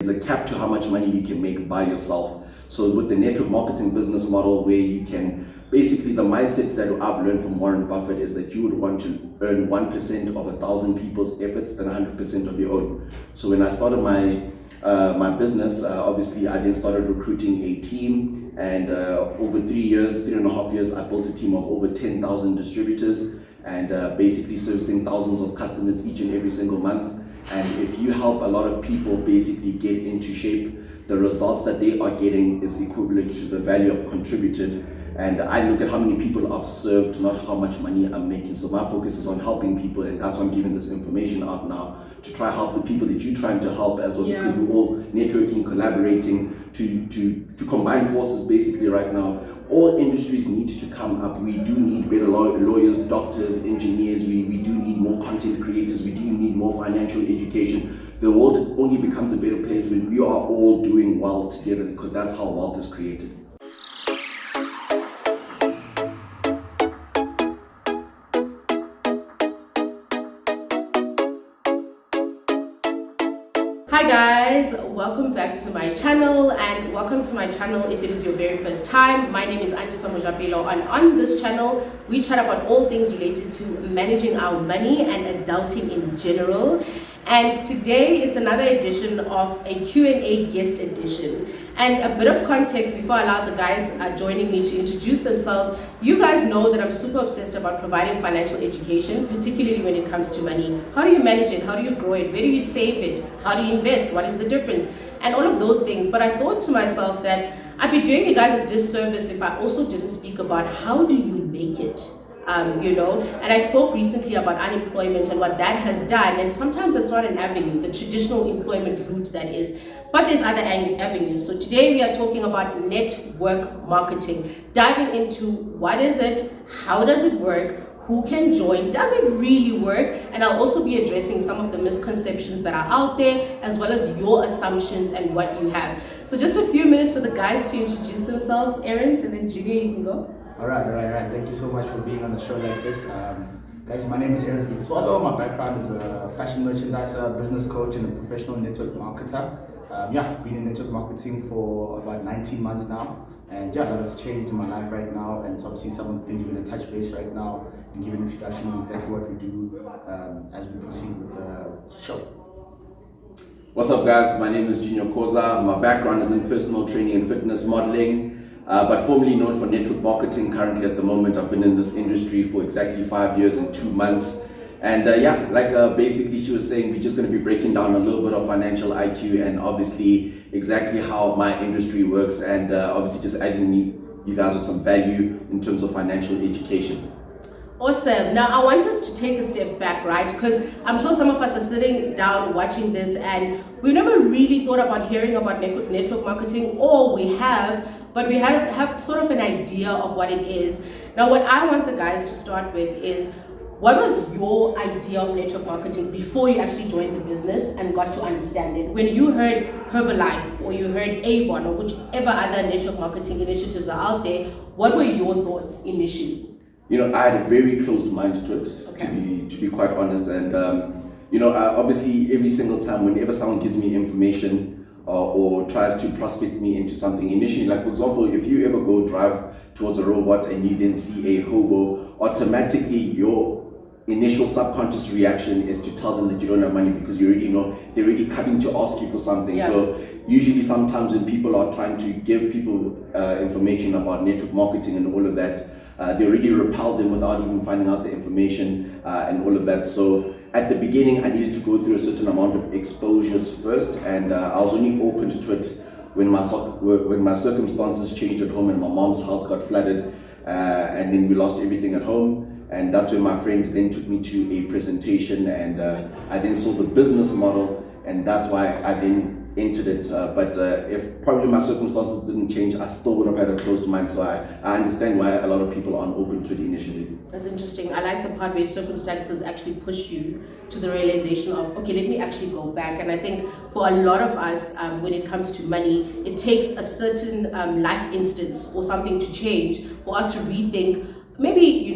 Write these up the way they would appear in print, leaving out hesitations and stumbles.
There's a cap to how much money you can make by yourself. So with the network marketing business model, where you can basically, the mindset that I've learned from Warren Buffett is that you would want to earn 1% of 1,000 people's efforts than 100% of your own. So when I started my business, obviously I then started recruiting a team, and over 3.5 years, I built a team of over 10,000 distributors, and basically servicing thousands of customers each and every single month. And if you help a lot of people basically get into shape, the results that they are getting is equivalent to the value I've contributed. And I look at how many people I've served, not how much money I'm making. So my focus is on helping people, and that's why I'm giving this information out now, to try help the people that you're trying to help as well, because we're all networking, collaborating to combine forces basically right now. All industries need to come up. We do need better lawyers, doctors, engineers. We do need more content creators. We do need more financial education. The world only becomes a better place when we are all doing well together, because that's how wealth is created. Hi guys, welcome back to my channel, and welcome to my channel if it is your very first time. My name is andiswa.mojapelo, and on this channel we chat about all things related to managing our money and adulting in general. And today it's another edition of a Q&A guest edition. And a bit of context before I allow the guys joining me to introduce themselves. You guys know that I'm super obsessed about providing financial education, particularly when it comes to money. How do you manage it? How do you grow it? Where do you save it? How do you invest? What is the difference? And all of those things. But I thought to myself that I'd be doing you guys a disservice if I also didn't speak about how do you make it. And I spoke recently about unemployment and what that has done, and sometimes it's not an avenue, the traditional employment route that is, but there's other avenues. So today we are talking about network marketing, diving into what is it, how does it work, who can join, does it really work, and I'll also be addressing some of the misconceptions that are out there, as well as your assumptions and what you have. So just a few minutes for the guys to introduce themselves. Erence, and then Junior, you can go. All right. Thank you so much for being on the show like this. Guys, my name is Erence Letsoalo. My background is a fashion merchandiser, business coach, and a professional network marketer. Been in network marketing for about 19 months now. And a lot has changed in my life right now. And so obviously some of the things we're going to touch base right now and give an introduction on exactly what we do as we proceed with the show. What's up guys, my name is Junior Khoza. My background is in personal training and fitness modeling. But formerly known for network marketing. Currently at the moment, I've been in this industry for exactly 5 years and 2 months. And basically she was saying, we're just going to be breaking down a little bit of financial IQ and obviously exactly how my industry works, and obviously just adding you guys with some value in terms of financial education. Awesome. Now I want us to take a step back, right? Because I'm sure some of us are sitting down watching this and we've never really thought about hearing about network marketing, or we have, but we have sort of an idea of what it is. Now what I want the guys to start with is, what was your idea of network marketing before you actually joined the business and got to understand it? When you heard Herbalife or you heard Avon or whichever other network marketing initiatives are out there, what were your thoughts initially? I had a very closed mind to it, okay, to be quite honest. And obviously every single time whenever someone gives me information or tries to prospect me into something initially, like for example, if you ever go drive towards a robot and you then see a hobo, automatically your initial subconscious reaction is to tell them that you don't have money, because you already know they're already coming to ask you for something. Yeah. So usually sometimes when people are trying to give people information about network marketing and all of that, they already repel them without even finding out the information and all of that. So at the beginning I needed to go through a certain amount of exposures first, and I was only open to it when my circumstances changed at home and my mom's house got flooded, and then we lost everything at home. And that's when my friend then took me to a presentation, and I then saw the business model, and that's why I then entered it. But if probably my circumstances didn't change, I still would have had a closed mind. So I understand why a lot of people aren't open to it initially. That's interesting. I like the part where circumstances actually push you to the realization of, okay, let me actually go back. And I think for a lot of us, when it comes to money, it takes a certain life instance or something to change for us to rethink maybe,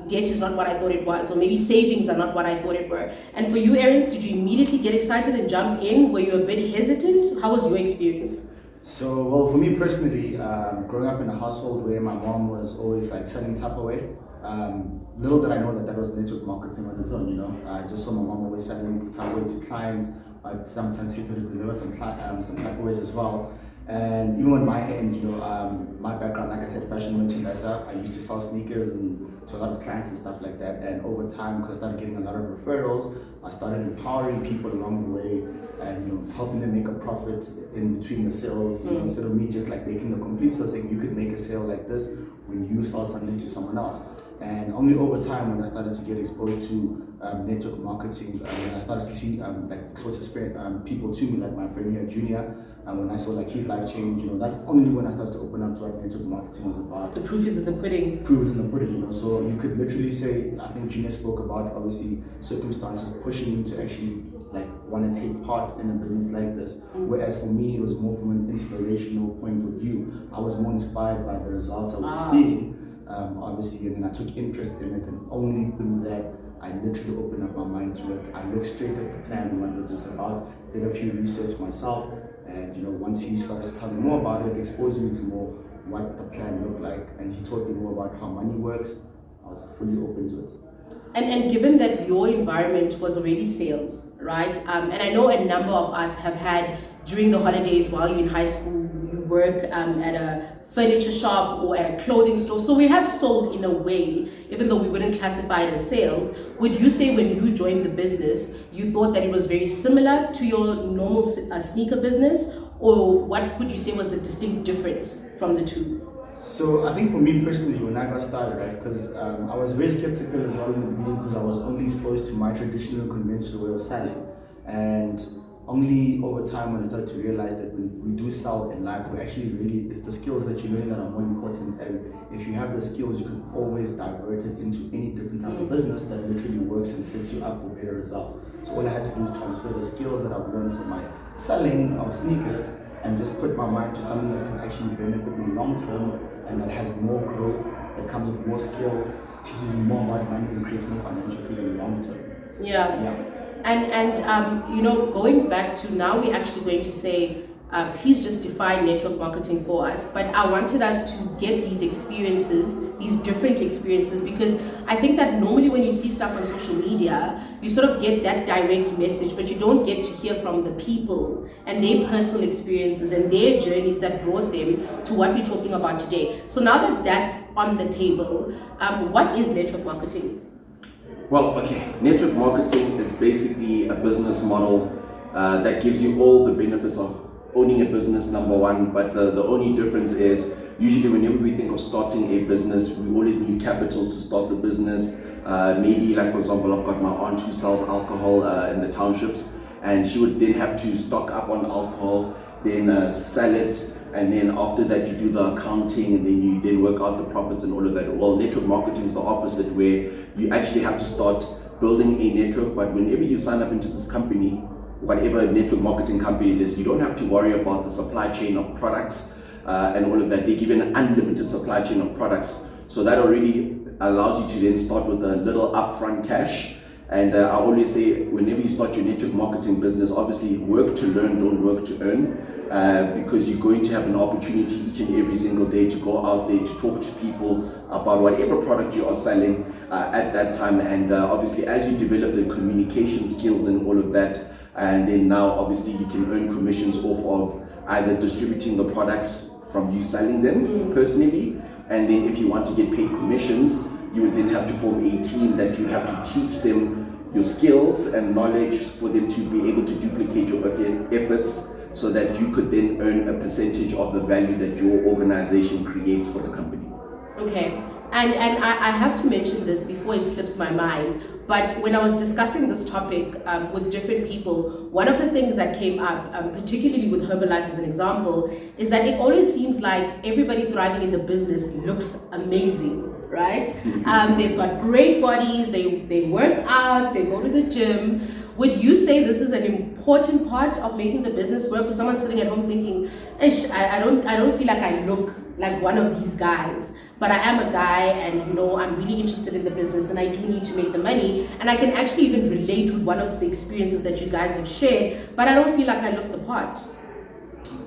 debt is not what I thought it was, or maybe savings are not what I thought it were. And for you, Erence, did you immediately get excited and jump in? Were you a bit hesitant? How was your experience? So, well, for me personally, growing up in a household where my mom was always like selling Tupperware, little did I know that was network marketing on its own. I just saw my mom always selling Tupperware to clients. I'd sometimes help her to deliver some Tupperwares as well. And even on my end, my background, like I said, fashion merchandiser, I used to sell sneakers and to a lot of clients and stuff like that. And over time, because I started getting a lot of referrals, I started empowering people along the way and helping them make a profit in between the sales. Instead of me just like making the complete sale, saying you could make a sale like this when you sell something to someone else. And only over time, when I started to get exposed to network marketing, when I started to see like the closest people to me, like my friend here, Junior, when I saw like his life change, that's only when I started to open up to what network marketing was about. The proof is in the pudding. Proof is in the pudding, So you could literally say, I think Junior spoke about obviously circumstances pushing him to actually like want to take part in a business like this. Whereas for me, it was more from an inspirational point of view. I was more inspired by the results I was seeing. Obviously, and then I took interest in it, and only through that I literally opened up my mind to it. I looked straight at the plan and what it was about, did a few research myself, and once he started to tell me more about it, exposed me to more what the plan looked like, and he taught me more about how money works, I was fully open to it. And given that your environment was already sales, right? And I know a number of us have had, during the holidays while you're in high school, you work at a furniture shop or at a clothing store. So we have sold in a way, even though we wouldn't classify it as sales. Would you say when you joined the business, you thought that it was very similar to your normal sneaker business? Or what would you say was the distinct difference from the two? So I think for me personally, when I got started, right, because I was very skeptical as well in the beginning because I was only exposed to my traditional conventional way of selling. And only over time when I started to realize that when we do sell in life, we actually really, it's the skills that you learn that are more important. And if you have the skills, you can always divert it into any different type of business that literally works and sets you up for better results. So all I had to do is transfer the skills that I've learned from my selling of sneakers and just put my mind to something that can actually benefit me long term and that has more growth, that comes with more skills, teaches me more about money and creates more financial freedom long term. Yeah. And going back to now, we're actually going to say, please just define network marketing for us. But I wanted us to get these experiences, these different experiences, because I think that normally when you see stuff on social media, you sort of get that direct message, but you don't get to hear from the people and their personal experiences and their journeys that brought them to what we're talking about today. So now that that's on the table, what is network marketing? Well, okay, network marketing is basically a business model that gives you all the benefits of owning a business, number one, but the only difference is usually whenever we think of starting a business, we always need capital to start the business. Maybe like for example, I've got my aunt who sells alcohol in the townships, and she would then have to stock up on alcohol, then sell it, and then after that you do the accounting, and then you then work out the profits and all of that. Well, network marketing is the opposite, where you actually have to start building a network, but whenever you sign up into this company, whatever network marketing company it is, you don't have to worry about the supply chain of products and all of that. They give you an unlimited supply chain of products. So that already allows you to then start with a little upfront cash. And I always say, whenever you start your network marketing business, obviously work to learn, don't work to earn, because you're going to have an opportunity each and every single day to go out there to talk to people about whatever product you are selling at that time. And obviously as you develop the communication skills and all of that, and then now obviously you can earn commissions off of either distributing the products from you selling them personally, and then if you want to get paid commissions, you would then have to form a team that you have to teach them your skills and knowledge for them to be able to duplicate your efforts so that you could then earn a percentage of the value that your organization creates for the company. Okay. And I have to mention this before it slips my mind, but when I was discussing this topic with different people, one of the things that came up, particularly with Herbalife as an example, is that it always seems like everybody thriving in the business looks amazing, right? They've got great bodies, they work out, they go to the gym. Would you say this is an important part of making the business work for someone sitting at home thinking, I don't feel like I look like one of these guys? but I am a guy, and I'm really interested in the business, and I do need to make the money, and I can actually even relate with one of the experiences that you guys have shared, but I don't feel like I look the part.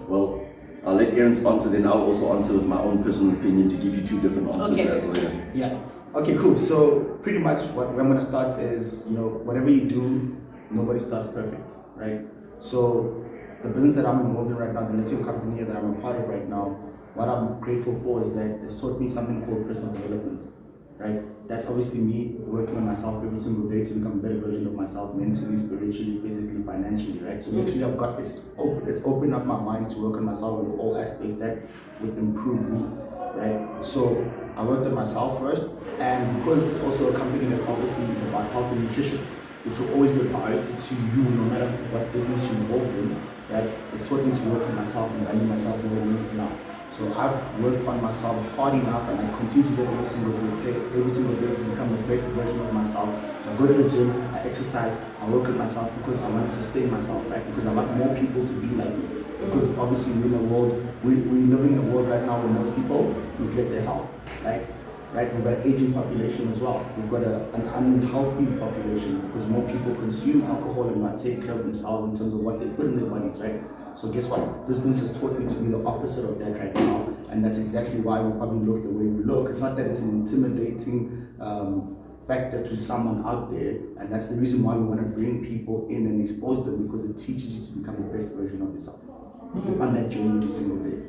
Well, I'll let Erence answer, then I'll also answer with my own personal opinion to give you two different answers as well. Yeah. Okay, cool. So pretty much where I'm gonna start is, whatever you do, nobody starts perfect, right? So the business that I'm involved in right now, the network company that I'm a part of right now, what I'm grateful for is that it's taught me something called personal development, right? That's obviously me working on myself every single day to become a better version of myself, mentally, spiritually, physically, financially, right? So literally it's opened up my mind to work on myself in all aspects that would improve me, right? So I worked on myself first, and because it's also a company that obviously is about health and nutrition, which will always be a priority to you no matter what business you're involved in, right? It's taught me to work on myself and value myself more than anything else. So I've worked on myself hard enough, and I continue to do it every single day to become the best version of myself. So I go to the gym, I exercise, I work on myself because I want to sustain myself, right? Because I want more people to be like me. Because obviously we're living in a world right now where most people neglect their health, right? We've got an aging population as well. We've got an unhealthy population because more people consume alcohol and not take care of themselves in terms of what they put in their bodies, right? So guess what? This business has taught me to be the opposite of that right now, and that's exactly why we probably look the way we look. It's not that it's an intimidating factor to someone out there, and that's the reason why we want to bring people in and expose them, because it teaches you to become the best version of yourself on that journey every single day.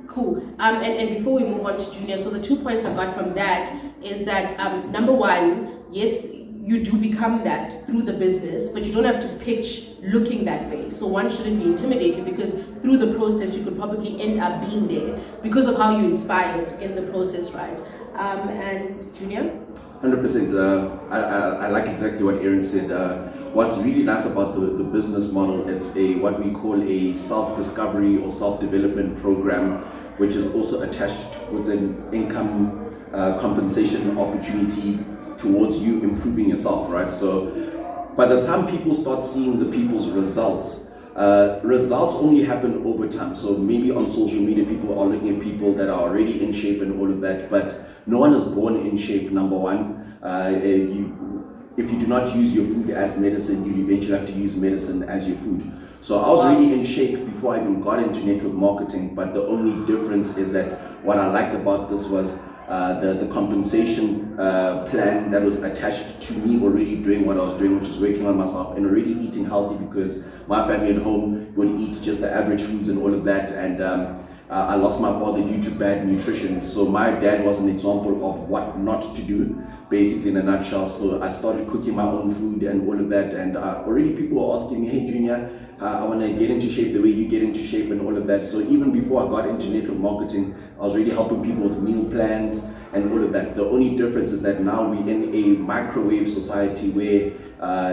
Cool. And before we move on to Junior, so the 2 points I got from that is that number one, yes, you do become that through the business, but you don't have to pitch looking that way. So one shouldn't be intimidated, because through the process you could probably end up being there because of how you inspired in the process, right? And Junior? 100%. I like exactly what Erence said. What's really nice about the business model, it's what we call a self-discovery or self-development program, which is also attached with an income compensation opportunity towards you improving yourself, right? So by the time people start seeing the people's results only happen over time. So maybe on social media, people are looking at people that are already in shape and all of that, but no one is born in shape, number one. If you do not use your food as medicine, you eventually have to use medicine as your food. So I was really in shape before I even got into network marketing, but the only difference is that what I liked about this was the compensation plan that was attached to me already doing what I was doing, which is working on myself and already eating healthy, because my family at home would eat just the average foods and all of that, and I lost my father due to bad nutrition. So my dad was an example of what not to do, basically in a nutshell. So I started cooking my own food and all of that, and already people were asking me, hey Junior, I want to get into shape the way you get into shape and all of that. So even before I got into network marketing, I was really helping people with meal plans and all of that. The only difference is that now we're in a microwave society where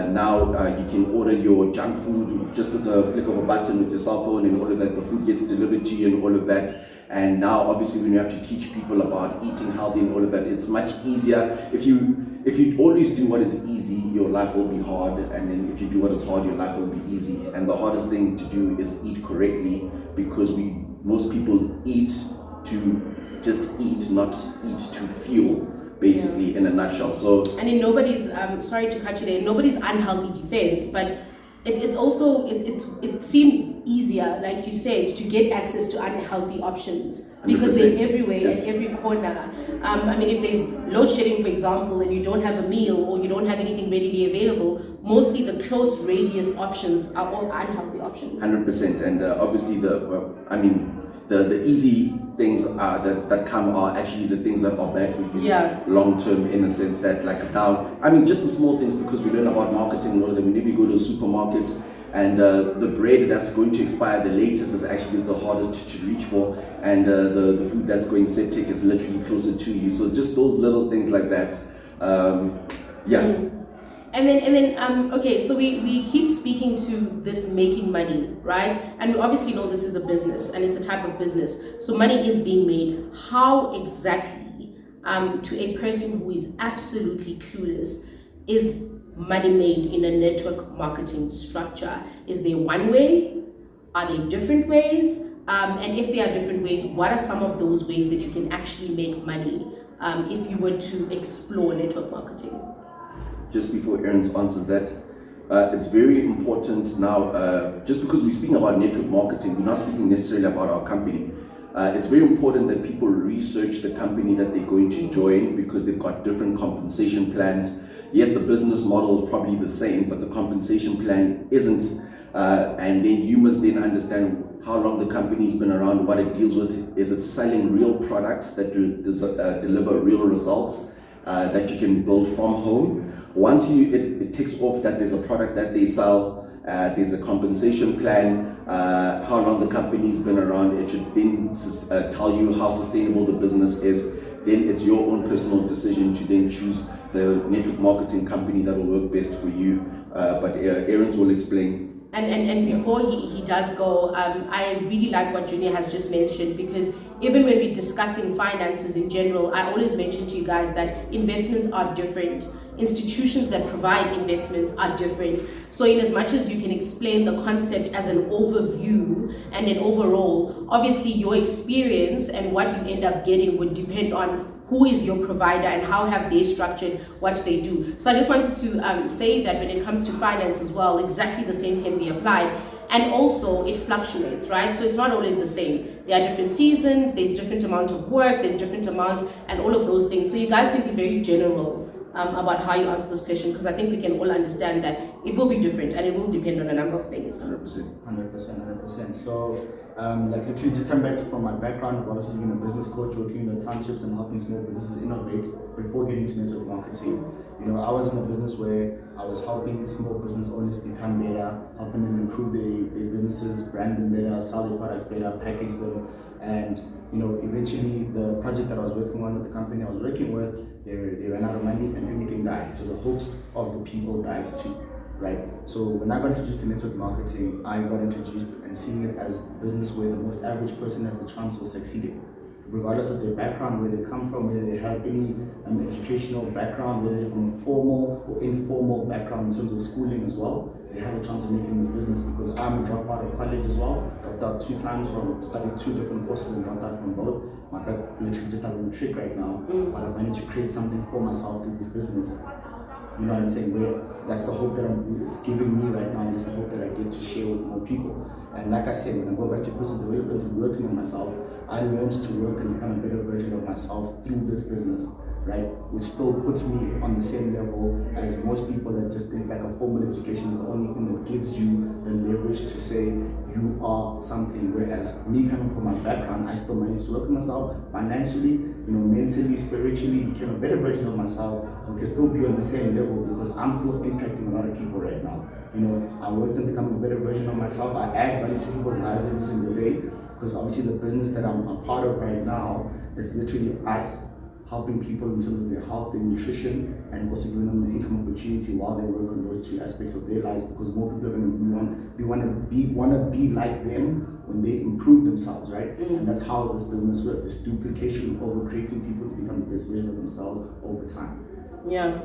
now you can order your junk food just with the flick of a button with your cell phone and all of that. The food gets delivered to you and all of that. And now obviously when you have to teach people about eating healthy and all of that, it's much easier. If you always do what is easy, your life will be hard, and then if you do what is hard, your life will be easy. And the hardest thing to do is eat correctly, because most people eat to just eat, not eat to fuel, basically, in a nutshell. So and in nobody's sorry to cut you there, nobody's unhealthy defense, but it seems easier, like you said, to get access to unhealthy options, because 100%. They're everywhere, at every corner. I mean, if there's load shedding, for example, and you don't have a meal or you don't have anything readily available, mostly the close radius options are all unhealthy options. 100%. And obviously the easy things that come are actually the things that are bad for you long term, in a sense that, like, now, I mean, just the small things, because we learn about marketing and all of that. Whenever you go to a supermarket and the bread that's going to expire the latest is actually the hardest to reach for, and the food that's going septic is literally closer to you. So just those little things like that. And then okay, so we keep speaking to this making money, right? And we obviously know this is a business and it's a type of business. So money is being made. How exactly, to a person who is absolutely clueless, is money made in a network marketing structure? Is there one way? Are there different ways? And if there are different ways, what are some of those ways that you can actually make money if you were to explore network marketing? Just before Erence answers that, it's very important now, just because we're speaking about network marketing, we're not speaking necessarily about our company. It's very important that people research the company that they're going to join, because they've got different compensation plans. Yes, the business model is probably the same, but the compensation plan isn't. And then you must then understand how long the company's been around, what it deals with. Is it selling real products that deliver real results that you can build from home? Once it ticks off that there's a product that they sell, there's a compensation plan, how long the company's been around, it should then tell you how sustainable the business is. Then it's your own personal decision to then choose the network marketing company that will work best for you. But Erence will explain. And before he does go, I really like what Junior has just mentioned, because even when we're discussing finances in general, I always mention to you guys that investments are different. Institutions that provide investments are different. So in as much as you can explain the concept as an overview and an overall, obviously your experience and what you end up getting would depend on who is your provider and how have they structured what they do. So I just wanted to say that when it comes to finance as well, exactly the same can be applied. And also it fluctuates, right? So it's not always the same. There are different seasons, there's different amount of work, there's different amounts and all of those things. So you guys can be very general about how you answer this question, because I think we can all understand that it will be different and it will depend on a number of things. 100%. So, like literally just come back from my background of obviously being a business coach, working in the townships and helping small businesses innovate before getting to network marketing. You know, I was in a business where I was helping small business owners become better, helping them improve their businesses, brand them better, sell their products better, package them, and you know, eventually the project that I was working on with the company I was working with, they ran out of money and everything died. So the hopes of the people died too, right? So when I got introduced to network marketing, I got introduced and seeing it as business where the most average person has the chance of succeeding, regardless of their background, where they come from, whether they have any educational background, whether they're from a formal or informal background in terms of schooling as well. They have a chance of making this business, because I'm a dropout of college as well. Dropped out 2 times from studying 2 different courses and dropped out from both. My back literally just having a trick right now, but I've managed to create something for myself through this business. You know what I'm saying? Where that's the hope that it's giving me right now, and it's the hope that I get to share with more people. And like I said, when I go back to personal development and working on myself, I learned to work and become a better version of myself through this business, right? Which still puts me on the same level as most people that just think like a formal education is the only thing that gives you the leverage to say you are something. Whereas me coming from my background, I still managed to work on myself financially, you know, mentally, spiritually, became a better version of myself, and can still be on the same level because I'm still impacting a lot of people right now. You know, I worked on becoming a better version of myself. I add value to people's lives every single day, because obviously the business that I'm a part of right now is literally us helping people in terms of their health and nutrition, and also giving them an income opportunity while they work on those 2 aspects of their lives, because more people are going to want to be like them when they improve themselves, right? And that's how this business works, this duplication over creating people to become the best version of themselves over time. Yeah.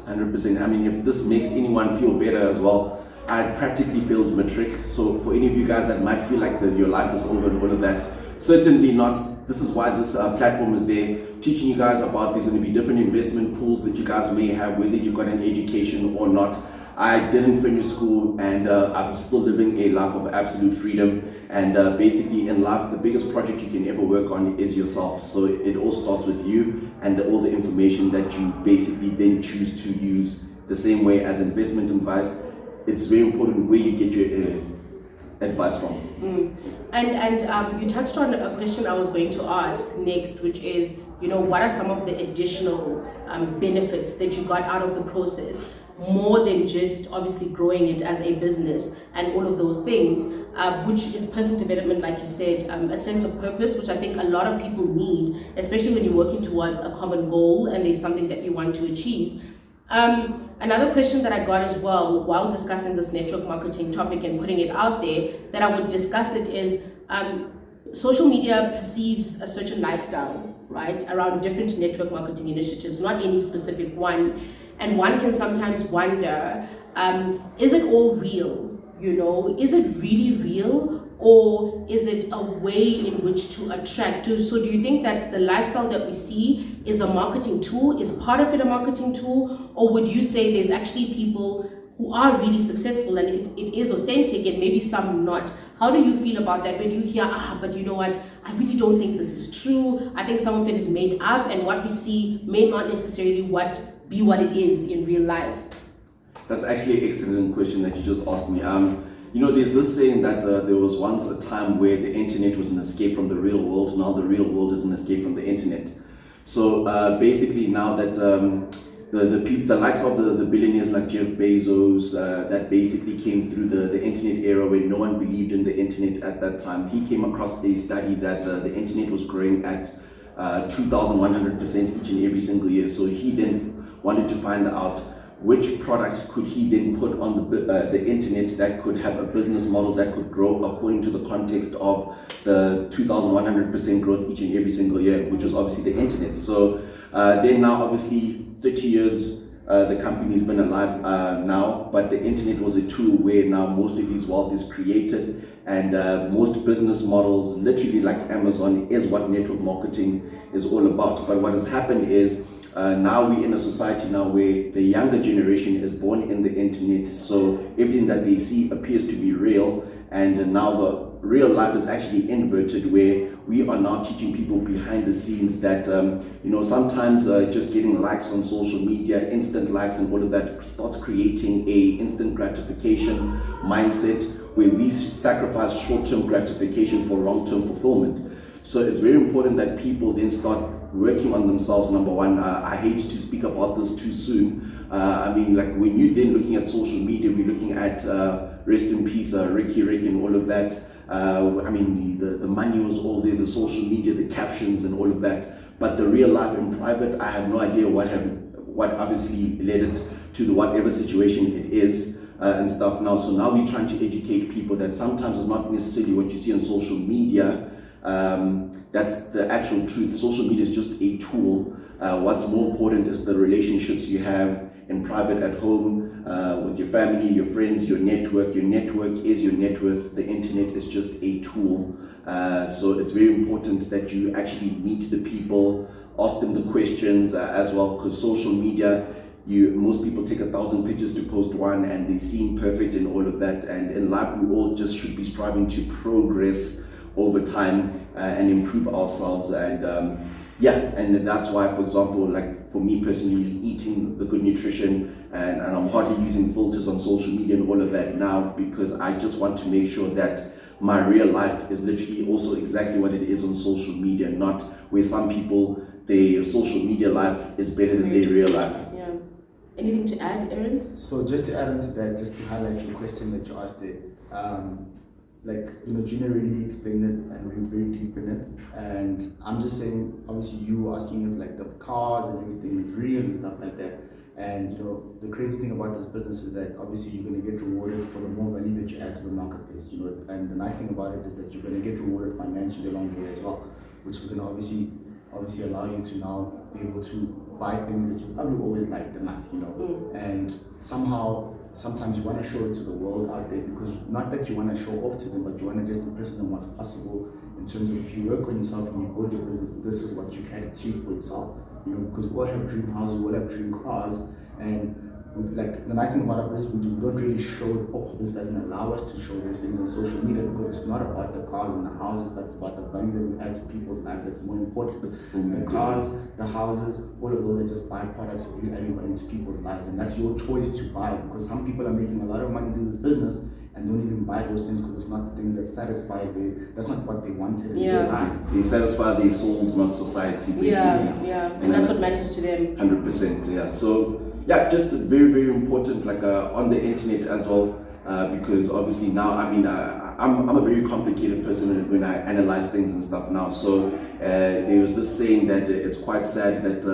100%. I mean, if this makes anyone feel better as well, I practically failed matric. So for any of you guys that might feel like your life is over and all of that, certainly not. This is why this platform is there, teaching you guys about there's going to be different investment pools that you guys may have, whether you've got an education or not. I didn't finish school, and I'm still living a life of absolute freedom. And basically in life, the biggest project you can ever work on is yourself. So it all starts with you and all the information that you basically then choose to use. The same way as investment advice, it's very important where you get your advice from. And you touched on a question I was going to ask next, which is, you know, what are some of the additional benefits that you got out of the process, more than just obviously growing it as a business and all of those things, which is personal development, like you said, a sense of purpose, which I think a lot of people need, especially when you're working towards a common goal and there's something that you want to achieve. Another question that I got as well while discussing this network marketing topic and putting it out there that I would discuss it is, social media perceives a certain lifestyle, right, around different network marketing initiatives, not any specific one. And one can sometimes wonder, is it all real? You know, is it really real? or is it a way in which to attract? So do you think that the lifestyle that we see is a marketing tool? Is part of it a marketing tool? Or would you say there's actually people who are really successful and it is authentic and maybe some not? How do you feel about that when you hear, but you know what, I really don't think this is true. I think some of it is made up, and what we see may not necessarily be what it is in real life? That's actually an excellent question that you just asked me. There's this saying that there was once a time where the internet was an escape from the real world. Now the real world is an escape from the internet. So basically now that the likes of the billionaires like Jeff Bezos that basically came through the internet era where no one believed in the internet at that time, he came across a study that the internet was growing at 2,100% each and every single year. So he then wanted to find out which products could he then put on the internet that could have a business model that could grow according to the context of the 2,100% growth each and every single year, which was obviously the internet. So then now obviously 30 years the company's been alive now, but the internet was a tool where now most of his wealth is created, and most business models, literally like Amazon, is what network marketing is all about. But what has happened is now we're in a society now where the younger generation is born in the internet, so everything that they see appears to be real, and now the real life is actually inverted, where we are now teaching people behind the scenes that sometimes just getting likes on social media, instant likes and all of that, starts creating a instant gratification mindset where we sacrifice short-term gratification for long-term fulfillment. So it's very important that people then start working on themselves. Number one, I hate to speak about this too soon. Like when you're then looking at social media, we're looking at rest in peace, Ricky Rick and all of that. The money was all there, the social media, the captions and all of that. But the real life in private, I have no idea what obviously led it to whatever situation it is and stuff now. So now we're trying to educate people that sometimes it's not necessarily what you see on social media. That's the actual truth. Social media is just a tool. What's more important is the relationships you have in private at home, with your family, your friends, your network. Your network is your net worth. The internet is just a tool. So it's very important that you actually meet the people, ask them the questions as well, because social media, most people take 1,000 pictures to post one and they seem perfect and all of that. And in life, we all just should be striving to progress over time and improve ourselves. And and that's why, for example, like for me personally, eating the good nutrition, and I'm hardly using filters on social media and all of that now, because I just want to make sure that my real life is literally also exactly what it is on social media, not where some people, their social media life is better than their real life. Yeah. Anything to add, Erence? So just to add on to that, just to highlight your question that you asked there, Junior really explained it and went very deep in it. And I'm just saying, obviously you were asking if like the cars and everything is real and stuff like that. And the crazy thing about this business is that obviously you're going to get rewarded for the more value that you add to the marketplace. And the nice thing about it is that you're going to get rewarded financially along the way as well, which is going to obviously allow you to now be able to buy things that you probably always liked in life, And sometimes you want to show it to the world out there, because not that you want to show off to them, but you want to just impress them what's possible in terms of if you work on yourself and you build your business, this is what you can achieve for yourself. Because we all have dream houses, we all have dream cars, and the nice thing about our business, we don't really show it off. This doesn't allow us to show those things on social media, because it's not about the cars and the houses, but it's about the value that we add to people's lives. That's more important. The cars, the houses, all of those are just byproducts of you adding value to people's lives, and that's your choice to buy, because some people are making a lot of money doing this business and don't even buy those things because it's not the things that satisfy them. That's not what they wanted in their lives. They satisfy their souls, not society, basically. And that's what matters to them. 100%, yeah. So, just very, very important, on the internet as well, because obviously now, I'm a very complicated person when I analyze things and stuff now. So there was this saying that it's quite sad that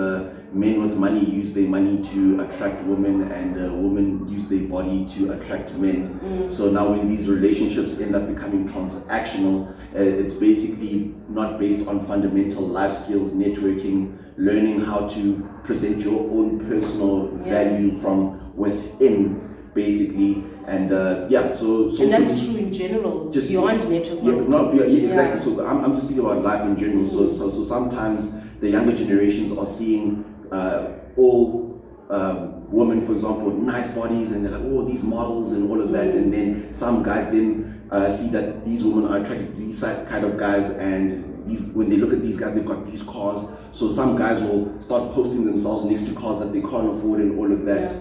men with money use their money to attract women, and women use their body to attract men. So now when these relationships end up becoming transactional, it's basically not based on fundamental life skills, networking, learning how to present your own personal value from within, basically. And so social And that's media, true in general, just beyond network yeah, marketing. exactly. So I'm just speaking about life in general. So sometimes the younger generations are seeing all women, for example, nice bodies, and they're like, oh, these models and all of that. And then some guys then see that these women are attracted to these kind of guys, and when they look at these guys, they've got these cars. So some guys will start posting themselves next to cars that they can't afford and all of that,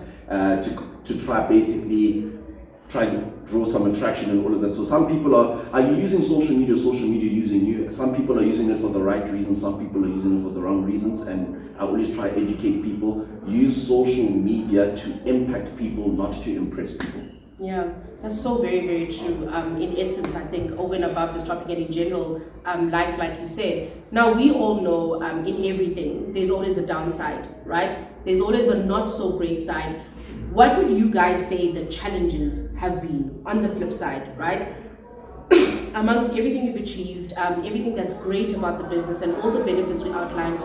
to try to draw some attraction and all of that. So some people are you using social media using you? Some people are using it for the right reasons, some people are using it for the wrong reasons, and I always try to educate people. Use social media to impact people, not to impress people. Yeah, that's so very, very true. In essence, I think over and above this topic and in general, life, like you said. Now, we all know in everything, there's always a downside, right? There's always a not so great side. What would you guys say the challenges have been on the flip side, right? Amongst everything you've achieved, everything that's great about the business and all the benefits we outlined,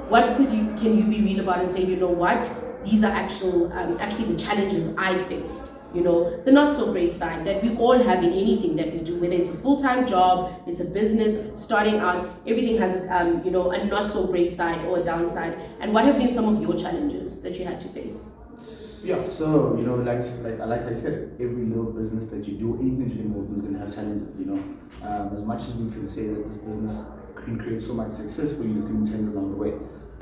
what can you be real about and say, you know what, these are actually the challenges I faced? You know, the not so great side that we all have in anything that we do, whether it's a full-time job, it's a business, starting out, everything has a not so great side or a downside. And what have been some of your challenges that you had to face? Yeah, so like I said, every little business that you do, anything that you get involved in is going to have challenges. As much as we can say that this business can create so much success for you, there's going to be challenges along the way.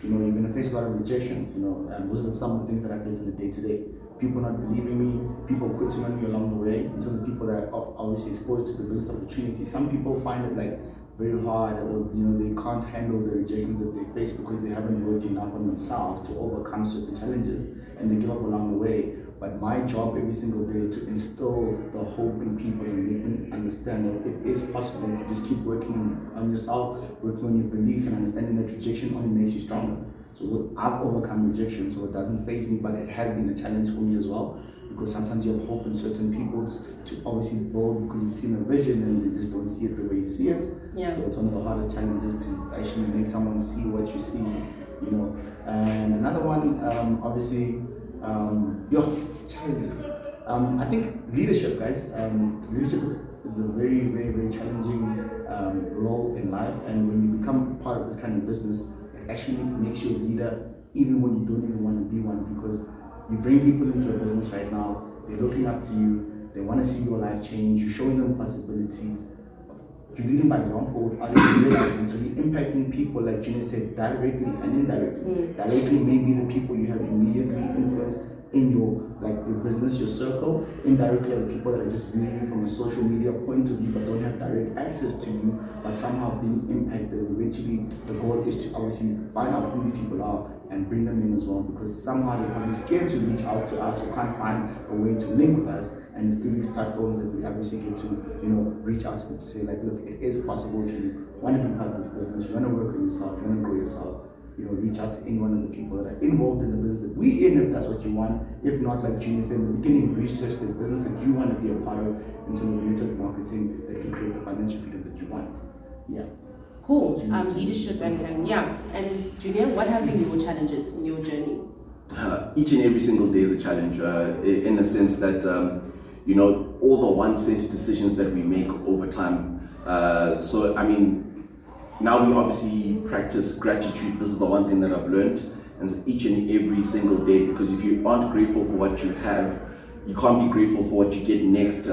You're going to face a lot of rejections. Those are some of the things that I face on the day-to-day. People not believing me, people quitting on me along the way. In terms of people that are obviously exposed to the business opportunity, some people find it like very hard, or they can't handle the rejections that they face because they haven't worked enough on themselves to overcome certain challenges, and they give up along the way. But my job every single day is to instill the hope in people and make them understand that it is possible if you just keep working on yourself, working on your beliefs, and understanding that rejection only makes you stronger. So I've overcome rejection, so it doesn't faze me, but it has been a challenge for me as well, because sometimes you have hope in certain people to obviously build because you've seen a vision and you just don't see it the way you see it. Yeah. So it's one of the hardest challenges to actually make someone see what you see, And another one, obviously, challenges. I think leadership, guys. Leadership is a very, very, very challenging role in life, and when you become part of this kind of business, it actually makes you a leader even when you don't even want to be one, because you bring people into a business right now, they're looking up to you, they want to see your life change, you're showing them possibilities, you're leading by example without even realizing. So you're impacting people, like Junior said, directly and indirectly. Directly maybe the people you have immediately influenced in your business, your circle. Indirectly are the people that are just viewing you from a social media point of view but don't have direct access to you, but somehow being impacted. Eventually the goal is to obviously find out who these people are and bring them in as well, because somehow they're probably scared to reach out to us or can't find a way to link with us. And it's through these platforms that we obviously get to reach out to them to say, like, look, it is possible. If you want to be part of this business, you want to work on yourself, you want to grow yourself, reach out to any one of the people that are involved in the business that we're in, if that's what you want. If not, like Gene said in the beginning, research the business that you want to be a part of in terms of network marketing that can create the financial freedom that you want. Yeah. Cool. Leadership and Junior, what have been your challenges in your journey? Each and every single day is a challenge, in a sense that all the 1 cent decisions that we make over time. Now we obviously practice gratitude. This is the one thing that I've learned, and each and every single day, because if you aren't grateful for what you have, you can't be grateful for what you get next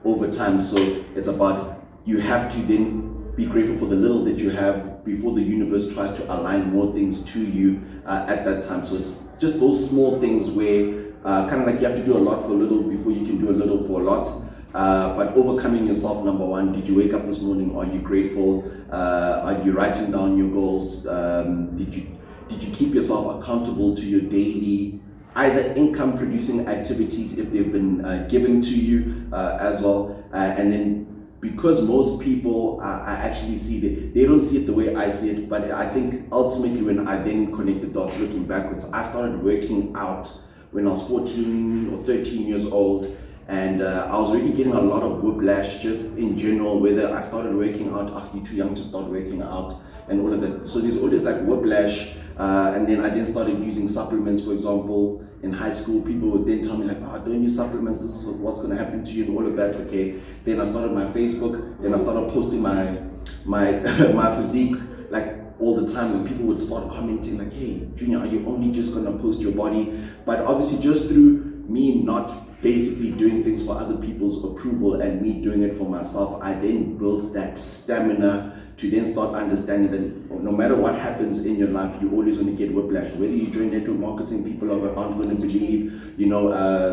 over time. So it's about, you have to then be grateful for the little that you have before the universe tries to align more things to you at that time. So it's just those small things where kind of like you have to do a lot for a little before you can do a little for a lot. But overcoming yourself, number one. Did you wake up this morning? Are you grateful? Are you writing down your goals? Did you keep yourself accountable to your daily either income producing activities if they've been given to you as well? And then, because most people I actually see that they don't see it the way I see it, but I think ultimately when I then connect the dots looking backwards, I started working out when I was 14 or 13 years old, And I was already getting a lot of whiplash just in general, whether I started working out, you're too young to start working out, and all of that. So there's always like whiplash. And then I then started using supplements, for example. In high school, people would then tell me like, don't use supplements, this is what's going to happen to you and all of that. Okay. Then I started my Facebook, then I started posting my my physique like all the time, and people would start commenting like, hey Junior, are you only just going to post your body? But obviously just through me not basically doing things for other people's approval and me doing it for myself, I then built that stamina to then start understanding that no matter what happens in your life, you're always going to get whiplash. Whether you join network marketing, people aren't going to believe,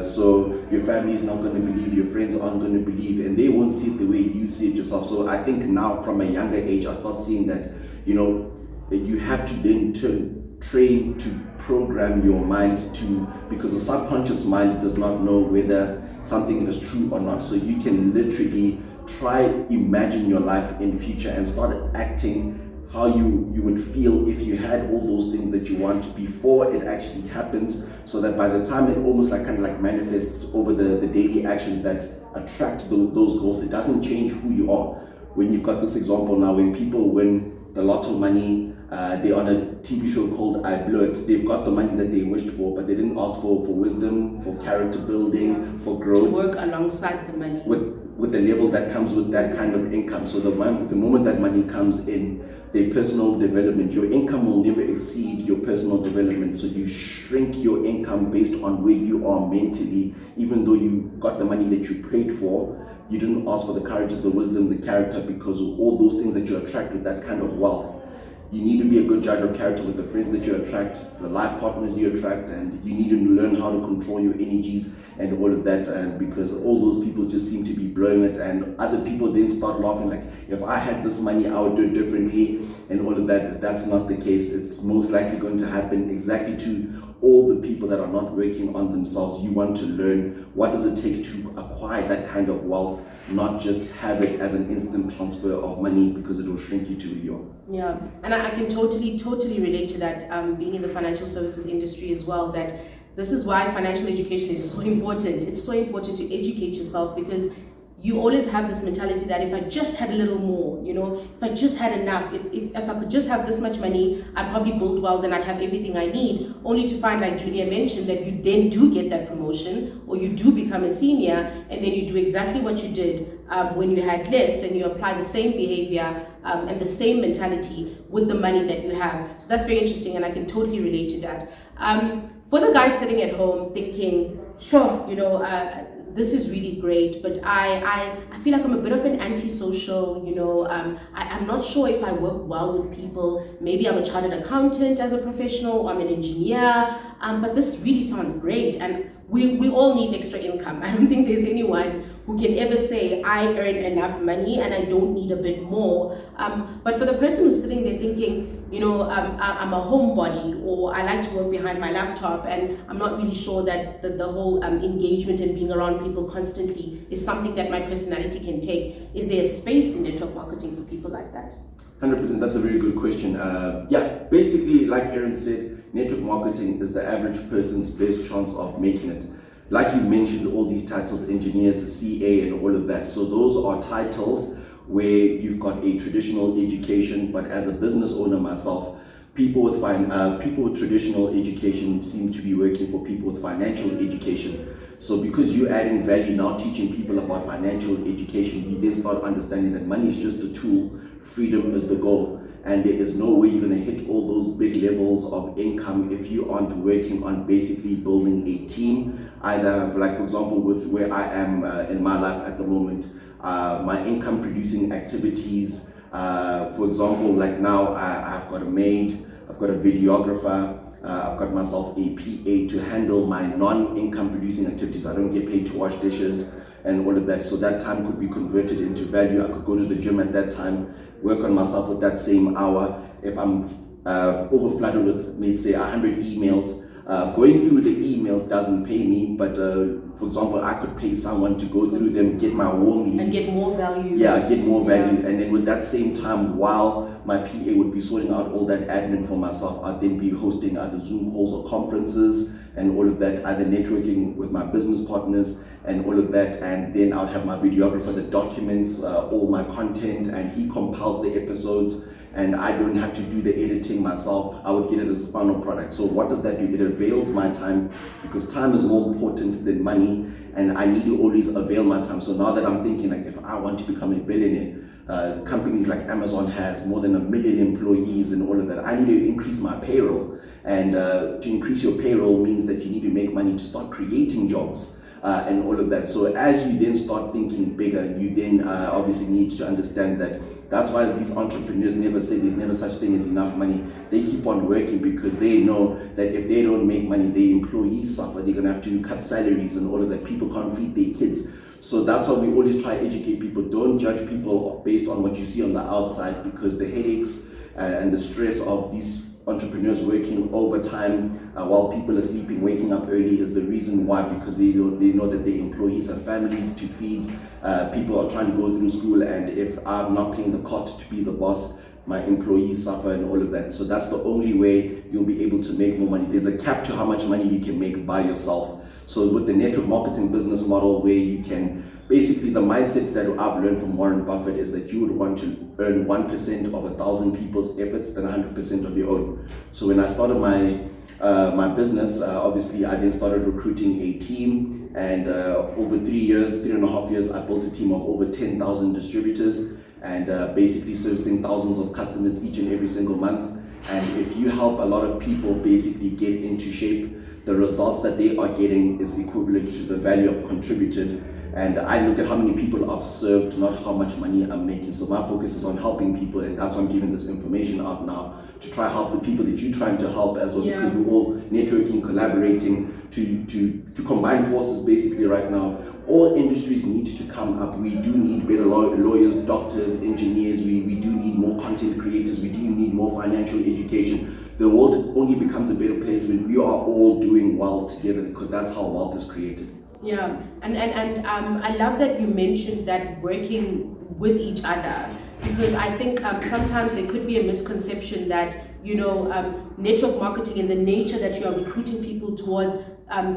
so your family is not going to believe, your friends aren't going to believe, and they won't see it the way you see it yourself. So I think now from a younger age, I start seeing that, that you have to then train to program your mind to, because the subconscious mind does not know whether something is true or not. So you can literally try imagine your life in future and start acting how you would feel if you had all those things that you want before it actually happens, so that by the time it almost like kind of like manifests over the daily actions that attract those goals, it doesn't change who you are. When you've got this example now, when people win the lotto money, they're on a TV show called I Blew It. They've got the money that they wished for, but they didn't ask for wisdom, for character building, for growth. To work alongside the money. With the level that comes with that kind of income. So the moment that money comes in, their personal development, your income will never exceed your personal development. So you shrink your income based on where you are mentally, even though you got the money that you prayed for. You didn't ask for the courage, the wisdom, the character, because of all those things that you attract with that kind of wealth. You need to be a good judge of character with the friends that you attract, the life partners you attract, and you need to learn how to control your energies and all of that. And because all those people just seem to be blowing it, and other people then start laughing like, if I had this money, I would do it differently and all of that. That's not the case. It's most likely going to happen exactly to all the people that are not working on themselves. You want to learn what does it take to acquire that kind of wealth, not just have it as an instant transfer of money, because it will shrink you to who you are. Yeah, and I can totally relate to that, being in the financial services industry as well, that this is why financial education is so important. It's so important to educate yourself, because you always have this mentality that if I just had a little more, if I just had enough, if I could just have this much money, I'd probably build wealth and I'd have everything I need, only to find, like Junior mentioned, that you then do get that promotion, or you do become a senior, and then you do exactly what you did when you had less, and you apply the same behavior and the same mentality with the money that you have. So that's very interesting, and I can totally relate to that. For the guys sitting at home thinking, sure, this is really great, but I feel like I'm a bit of an antisocial, I'm not sure if I work well with people. Maybe I'm a chartered accountant as a professional, or I'm an engineer, but this really sounds great, and we all need extra income. I don't think there's anyone who can ever say, I earn enough money and I don't need a bit more. But for the person who's sitting there thinking, I'm a homebody, or I like to work behind my laptop, and I'm not really sure that the whole engagement and being around people constantly is something that my personality can take. Is there a space in network marketing for people like that? 100%, that's a very good question. Basically, like Erence said, network marketing is the average person's best chance of making it. Like you mentioned, all these titles, engineers, CA, and all of that. So those are titles where you've got a traditional education, but as a business owner myself, people with traditional education seem to be working for people with financial education. So because you're adding value now, teaching people about financial education, you then start understanding that money is just a tool, freedom is the goal. And there is no way you're going to hit all those big levels of income if you aren't working on basically building a team. Either, like for example, with where I am in my life at the moment, my income producing activities, for example, like now I've got a maid, I've got a videographer, I've got myself a PA to handle my non-income producing activities. I don't get paid to wash dishes and all of that. So that time could be converted into value. I could go to the gym at that time, work on myself with that same hour. If I'm over flooded with, let's say, 100 emails, going through the emails doesn't pay me, but for example, I could pay someone to go through them, get my warm leads. And get more value. Yeah, get more value. And then with that same time, while my PA would be sorting out all that admin for myself, I'd then be hosting either Zoom calls or conferences and all of that, either networking with my business partners and all of that, and then I'll have my videographer that documents all my content, and he compiles the episodes, and I don't have to do the editing myself. I would get it as a final product. So what does that do? It avails my time, because time is more important than money, and I need to always avail my time. So now that I'm thinking, like, if I want to become a billionaire, companies like Amazon has more than 1 million employees and all of that, I need to increase my payroll. And to increase your payroll means that you need to make money to start creating jobs and all of that. So as you then start thinking bigger, you then obviously need to understand that that's why these entrepreneurs never say there's never such thing as enough money. They keep on working because they know that if they don't make money, their employees suffer. They're going to have to cut salaries and all of that. People can't feed their kids. So that's why we always try to educate people. Don't judge people based on what you see on the outside, because the headaches and the stress of these entrepreneurs working overtime while people are sleeping, waking up early, is the reason why, because they know that their employees have families to feed, people are trying to go through school, and if I'm not paying the cost to be the boss, my employees suffer and all of that. So that's the only way you'll be able to make more money. There's a cap to how much money you can make by yourself. So with the network marketing business model, where you can basically, the mindset that I've learned from Warren Buffett is that you would want to earn 1% of 1,000 people's efforts than 100% of your own. So when I started my business, obviously I then started recruiting a team, and over 3.5 years, I built a team of over 10,000 distributors, and basically servicing thousands of customers each and every single month. And if you help a lot of people basically get into shape, the results that they are getting is equivalent to the value I've contributed. And I look at how many people I've served, not how much money I'm making. So my focus is on helping people, and that's why I'm giving this information out now, to try help the people that you're trying to help as well, because we're all networking, collaborating to combine forces basically right now. All industries need to come up. We do need better lawyers, doctors, engineers. We do need more content creators. We do need more financial education. The world only becomes a better place when we are all doing well together, because that's how wealth is created. Yeah, and I love that you mentioned that working with each other, because I think sometimes there could be a misconception that, network marketing and the nature that you are recruiting people towards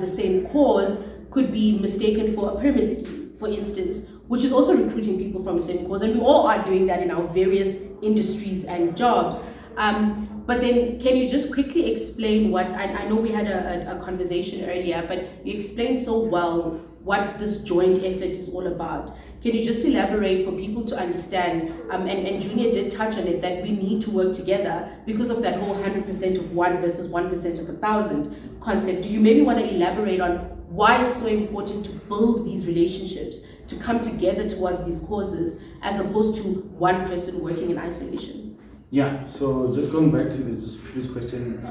the same cause could be mistaken for a pyramid scheme, for instance, which is also recruiting people from the same cause, and we all are doing that in our various industries and jobs. But then can you just quickly explain what, I know we had a conversation earlier, but you explained so well what this joint effort is all about. Can you just elaborate for people to understand, and Junior did touch on it, that we need to work together because of that whole 100% of one versus 1% of 1,000 concept. Do you maybe want to elaborate on why it's so important to build these relationships, to come together towards these causes, as opposed to one person working in isolation? Yeah, so just going back to the previous question,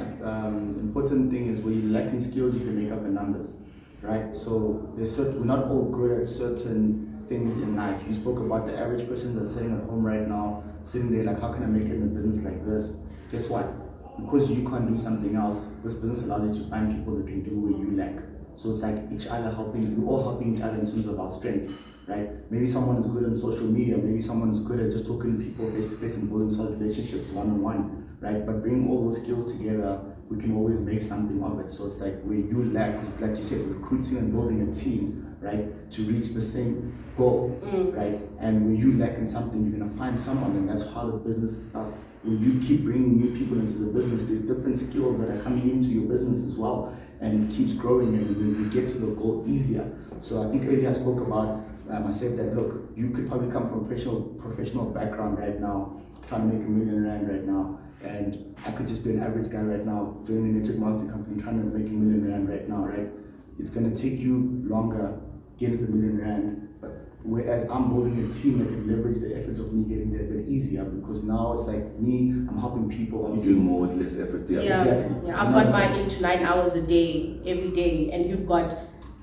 important thing is when you're lacking skills, you can make up in numbers, right? So we're not all good at certain things in life. You spoke about the average person that's sitting at home right now, sitting there like, how can I make it in a business like this? Guess what? Because you can't do something else, this business allows you to find people that can do what you lack. So it's like each other helping, we're all helping each other in terms of our strengths. Right? Maybe someone is good on social media, maybe someone is good at just talking to people face to face and building solid relationships one-on-one, right? But bringing all those skills together, we can always make something of it. So it's like where you lack, because like you said, recruiting and building a team, right, to reach the same goal, right? And when you lack in something, you're gonna find someone, and that's how the business starts. When you keep bringing new people into the business, there's different skills that are coming into your business as well, and it keeps growing, and then you get to the goal easier. So I think earlier I spoke about, I said that, look, you could probably come from a professional background right now, trying to make R1 million right now, and I could just be an average guy right now, joining a network marketing company, trying to make R1 million right now, right? It's gonna take you longer getting the R1 million, but whereas I'm building a team that can leverage the efforts of me getting there a bit easier, because now it's like me, I'm helping people. You do more with less effort. Yeah. Exactly. Yeah, I've got my 8 to 9 hours a day, every day, and you've got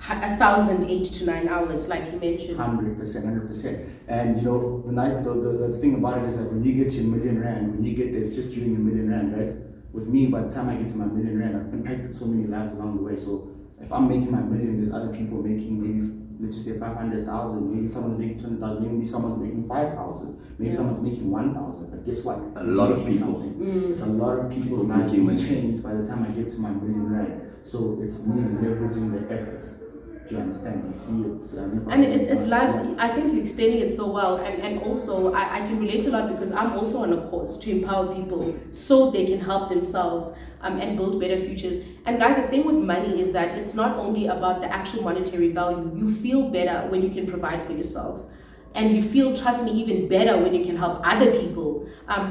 1,000 8 to 9 hours, like you mentioned. 100%. And the thing about it is that when you get to R1 million, when you get there, it's just you and your R1 million, right? With me, by the time I get to my R1 million, I've impacted so many lives along the way. So if I'm making my million, there's other people making maybe, let's just say 500,000, maybe someone's making 200,000, maybe someone's making 5,000, maybe someone's making 1,000. But guess what? A lot of people. It's a lot of people's lives will change by the time I get to my R1 million. So it's me leveraging the efforts. Do you understand? You see it. And it's lives. I think you're explaining it so well, and also I can relate a lot because I'm also on a course to empower people so they can help themselves and build better futures. And guys, the thing with money is that it's not only about the actual monetary value. You feel better when you can provide for yourself. And you feel, trust me, even better when you can help other people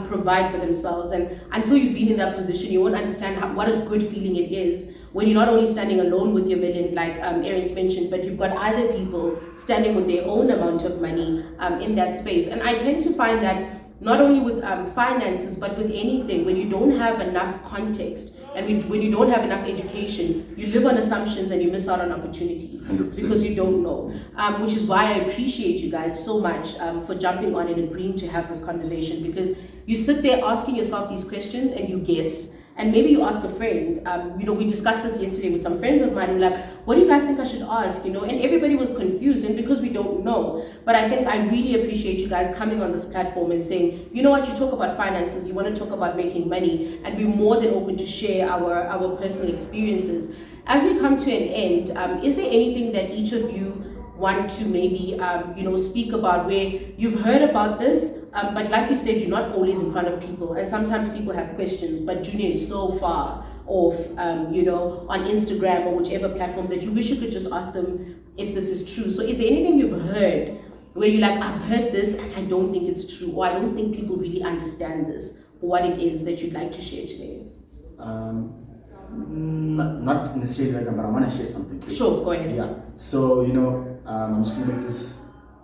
provide for themselves. And until you've been in that position, you won't understand what a good feeling it is when you're not only standing alone with your million, like Erence mentioned, but you've got other people standing with their own amount of money in that space. And I tend to find that not only with finances, but with anything, when you don't have enough context and when you don't have enough education, you live on assumptions and you miss out on opportunities 100%. because you don't know. Which is why I appreciate you guys so much for jumping on and agreeing to have this conversation, because you sit there asking yourself these questions and you guess. And maybe you ask a friend, we discussed this yesterday with some friends of mine, who were like, what do you guys think I should ask? And everybody was confused, and because we don't know. But I think I really appreciate you guys coming on this platform and saying, you know what, you talk about finances, you want to talk about making money, and we're more than open to share our personal experiences. As we come to an end, is there anything that each of you want to maybe speak about where you've heard about this, but like you said, you're not always in front of people, and sometimes people have questions, but Junior is so far off on Instagram or whichever platform that you wish you could just ask them if this is true. So is there anything you've heard where you're like, I've heard this and I don't think it's true, or I don't think people really understand this for what it is, that you'd like to share today? Not necessarily right now, but I want to share something. Sure, go ahead. Yeah. So I'm just gonna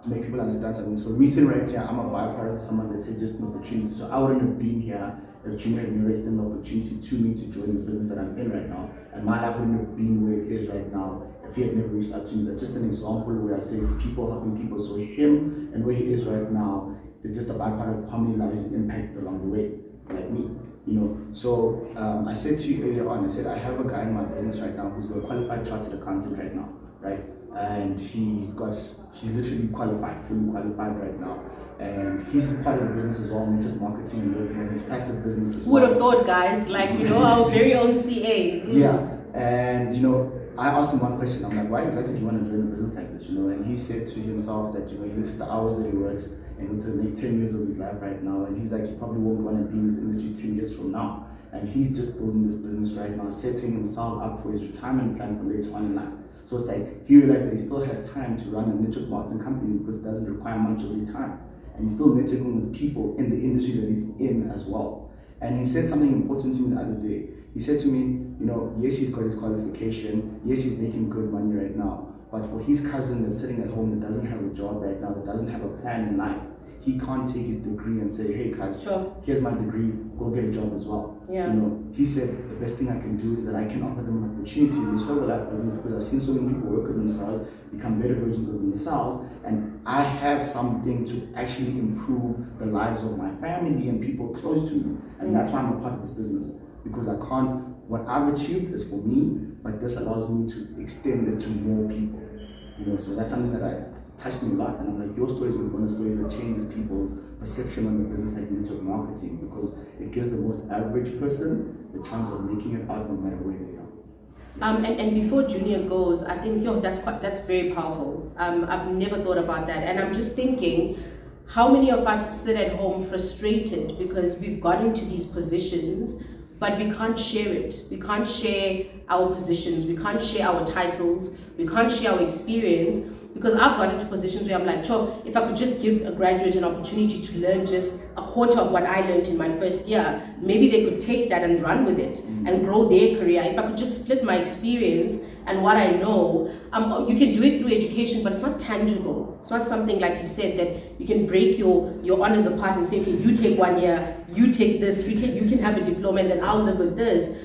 make people understand something. So me sitting right here, I'm a byproduct of someone that said just an opportunity. So I wouldn't have been here if Junior had never extended the opportunity to me to join the business that I'm in right now, and my life wouldn't have been where it is right now if he had never reached out to me. That's just an example where I say it's people helping people. So him and where he is right now is just a byproduct of how many lives he impacted along the way, like me. So I said to you earlier on, I said I have a guy in my business right now who's a qualified chartered accountant right now, right? And he's literally qualified, fully qualified right now. And he's part of the business as well, network marketing and his passive business as well. Would have thought, guys, our very own CA. Yeah, and I asked him one question. I'm like, why exactly do you want to join a business like this? And he said to himself that he looks at the hours that he works and with the next 10 years of his life right now, and he's like, he probably won't want to be in this industry 10 years from now. And he's just building this business right now, setting himself up for his retirement plan for later on in life. So it's like he realized that he still has time to run a network marketing company because it doesn't require much of his time. And he's still networking with people in the industry that he's in as well. And he said something important to me the other day. He said to me, yes, he's got his qualification, yes, he's making good money right now, but for his cousin that's sitting at home that doesn't have a job right now, that doesn't have a plan in life, he can't take his degree and say, hey, cuz, sure, here's my degree, go get a job as well. Yeah. He said the best thing I can do is that I can offer them an opportunity in this whole life business, because I've seen so many people work with themselves, become better versions of themselves, and I have something to actually improve the lives of my family and people close to me. And that's why I'm a part of this business, because what I've achieved is for me, but this allows me to extend it to more people. So that's something that touched me a lot, and I'm like, your stories are one of the stories that changes people's perception on the business like network marketing, because it gives the most average person the chance of making it out no matter where they are. And before Junior goes, I think that's very powerful. I've never thought about that, and I'm just thinking, how many of us sit at home frustrated because we've gotten to these positions, but we can't share it. We can't share our positions. We can't share our titles. We can't share our experience, because I've gotten to positions where I'm like, sure, if I could just give a graduate an opportunity to learn just a quarter of what I learned in my first year, maybe they could take that and run with it and grow their career. If I could just split my experience and what I know, you can do it through education, but it's not tangible. It's not something, like you said, that you can break your honors apart and say, okay, you take 1 year, you take this, you can have a diploma, and then I'll live with this.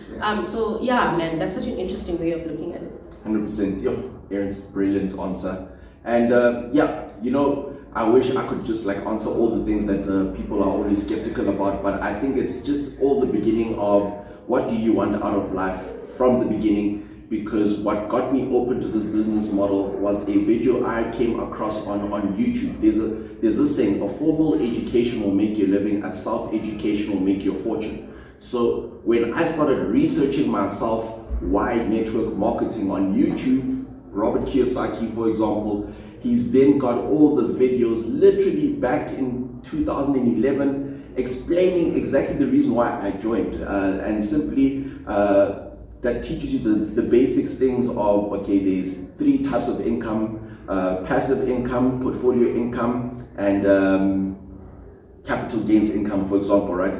So yeah, man, that's such an interesting way of looking at it. 100%. Erence, brilliant answer. And I wish I could just answer all the things that people are always skeptical about, but I think it's just all the beginning of what do you want out of life from the beginning. Because what got me open to this business model was a video I came across on YouTube. There's this saying, a formal education will make your living, a self-education will make your fortune. So when I started researching myself why network marketing on YouTube, Robert Kiyosaki, for example, he's then got all the videos literally back in 2011 explaining exactly the reason why I joined, and simply that teaches you the basics things of, okay, there's 3 types of income: passive income, portfolio income, and capital gains income, for example, right?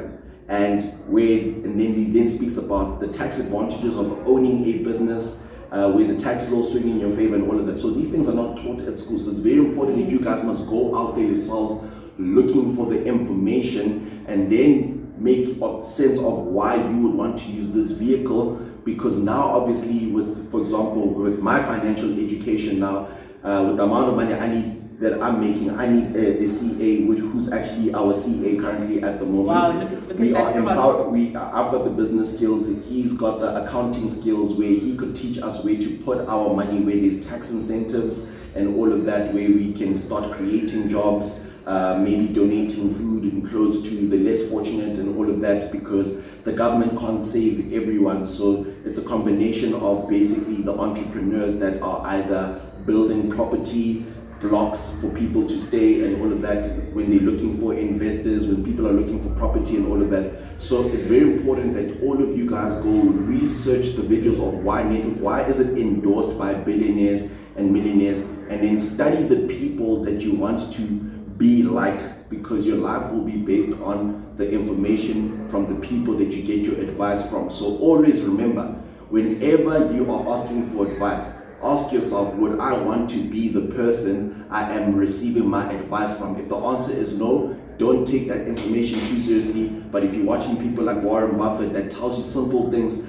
And then he then speaks about the tax advantages of owning a business, where the tax laws swing in your favor and all of that. So these things are not taught at school. So it's very important that you guys must go out there yourselves looking for the information and then make sense of why you would want to use this vehicle. Because now, obviously, with, for example, with my financial education now, with the amount of money I'm making, I need a CA, who's actually our CA currently at the moment. Wow, look We at are that empowered. I've got the business skills. He's got the accounting skills, where he could teach us where to put our money, where there's tax incentives and all of that, where we can start creating jobs, maybe donating food and clothes to the less fortunate and all of that, because the government can't save everyone. So it's a combination of basically the entrepreneurs that are either building property blocks for people to stay and all of that, when they're looking for investors, when people are looking for property and all of that. So it's very important that all of you guys go research the videos of why is it endorsed by billionaires and millionaires, and then study the people that you want to be like, because your life will be based on the information from the people that you get your advice from. So always remember, whenever you are asking for advice, ask yourself, would I want to be the person I am receiving my advice from? If the answer is no, don't take that information too seriously. But if you're watching people like Warren Buffett that tells you simple things,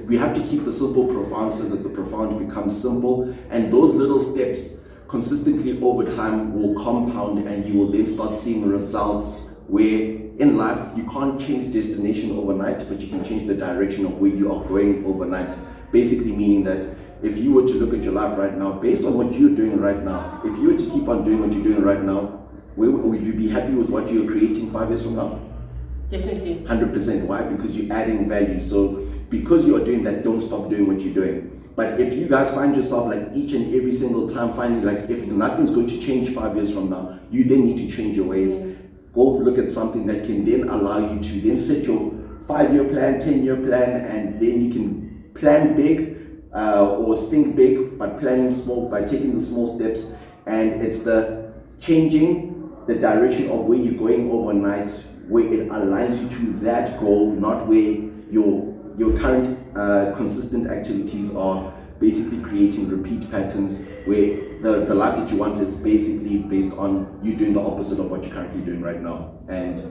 we have to keep the simple profound so that the profound becomes simple. And those little steps consistently over time will compound, and you will then start seeing results where in life you can't change destination overnight, but you can change the direction of where you are going overnight. Basically meaning that if you were to look at your life right now, based on what you're doing right now, if you were to keep on doing what you're doing right now, would you be happy with what you're creating 5 years from now? Definitely. 100%. Why? Because you're adding value. So because you are doing that, don't stop doing what you're doing. But if you guys find yourself like each and every single time finding like, if nothing's going to change 5 years from now, you then need to change your ways. Go look at something that can then allow you to then set your 5-year plan, 10-year plan, and then you can plan big, or think big, but planning small by taking the small steps. And it's the changing the direction of where you're going overnight, where it aligns you to that goal, not where your current consistent activities are basically creating repeat patterns, where the life that you want is basically based on you doing the opposite of what you're currently doing right now. And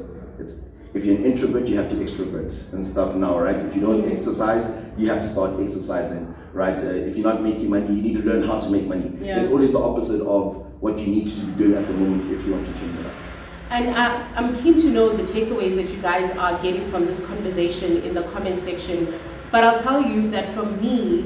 if you're an introvert, you have to extrovert and stuff now, right? If you don't exercise, you have to start exercising, right? If you're not making money, you need to learn how to make money. Yeah. It's always the opposite of what you need to be doing at the moment if you want to change your life. And I'm keen to know the takeaways that you guys are getting from this conversation in the comment section. But I'll tell you that from me,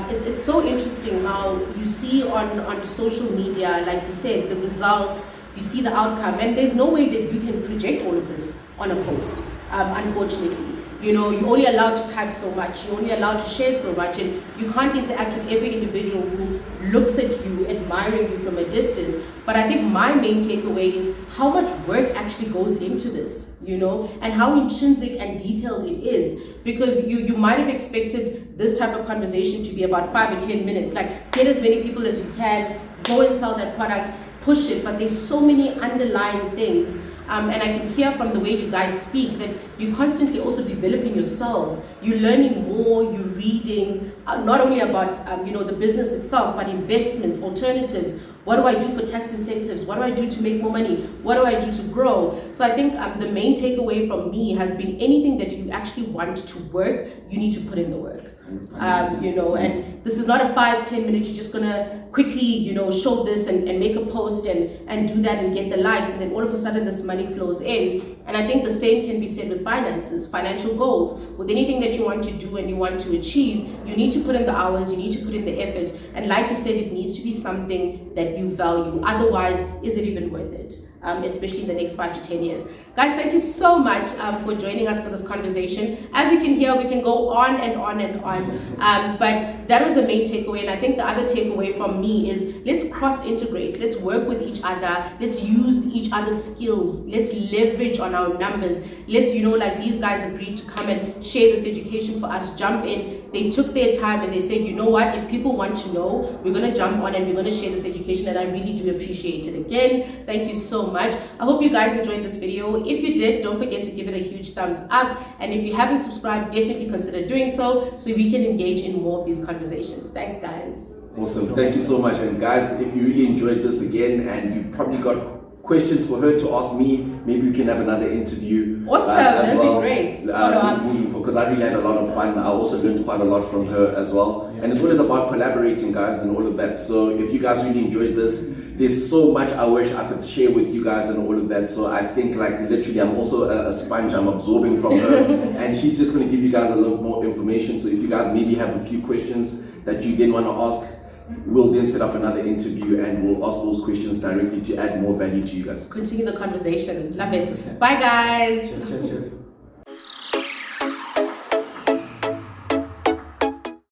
it's so interesting how you see on social media, like you said, the results, you see the outcome, and there's no way that you can project all of this on a post, unfortunately. You know, you're only allowed to type so much, you're only allowed to share so much, and you can't interact with every individual who looks at you, admiring you from a distance. But I think my main takeaway is how much work actually goes into this, you know, and how intrinsic and detailed it is. Because you might have expected this type of conversation to be about 5 or 10 minutes, like get as many people as you can, go and sell that product, push it, but there's so many underlying things. And I can hear from the way you guys speak that you're constantly also developing yourselves. You're learning more, you're reading, not only about the business itself, but investments, alternatives. What do I do for tax incentives? What do I do to make more money? What do I do to grow? So I think the main takeaway from me has been anything that you actually want to work, you need to put in the work. And this is not a 5-10 minute, you're just gonna quickly, show this and make a post and do that and get the likes, and then all of a sudden this money flows in. And I think the same can be said with finances, financial goals. With anything that you want to do and you want to achieve, you need to put in the hours, you need to put in the effort. And like you said, it needs to be something that you value. Otherwise, is it even worth it? Especially in the next 5 to 10 years. Guys, thank you so much for joining us for this conversation. As you can hear, we can go on and on and on, but that was the main takeaway. And I think the other takeaway from me is let's cross-integrate, let's work with each other, let's use each other's skills, let's leverage on our numbers. Let's, like these guys agreed to come and share this education for us, jump in. They took their time and they said, you know what, if people want to know, we're going to jump on and we're going to share this education, and I really do appreciate it. Again, thank you so much. I hope you guys enjoyed this video. If you did, don't forget to give it a huge thumbs up, and if you haven't subscribed, definitely consider doing so we can engage in more of these conversations. Thanks, guys. Awesome. Thank you so much. And guys, if you really enjoyed this again and you probably got questions for her to ask me, maybe we can have another interview. Awesome. That'd be great. Because I really had a lot of fun. I also learned quite a lot from her as well. Yeah. And it's always about collaborating, guys, and all of that. So if you guys really enjoyed this, there's so much I wish I could share with you guys and all of that. So I think literally I'm also a sponge. I'm absorbing from her and she's just going to give you guys a little more information. So if you guys maybe have a few questions that you then want to ask, we'll then set up another interview and we'll ask those questions directly to add more value to you guys. Continue the conversation. Love it. Bye, guys. Cheers.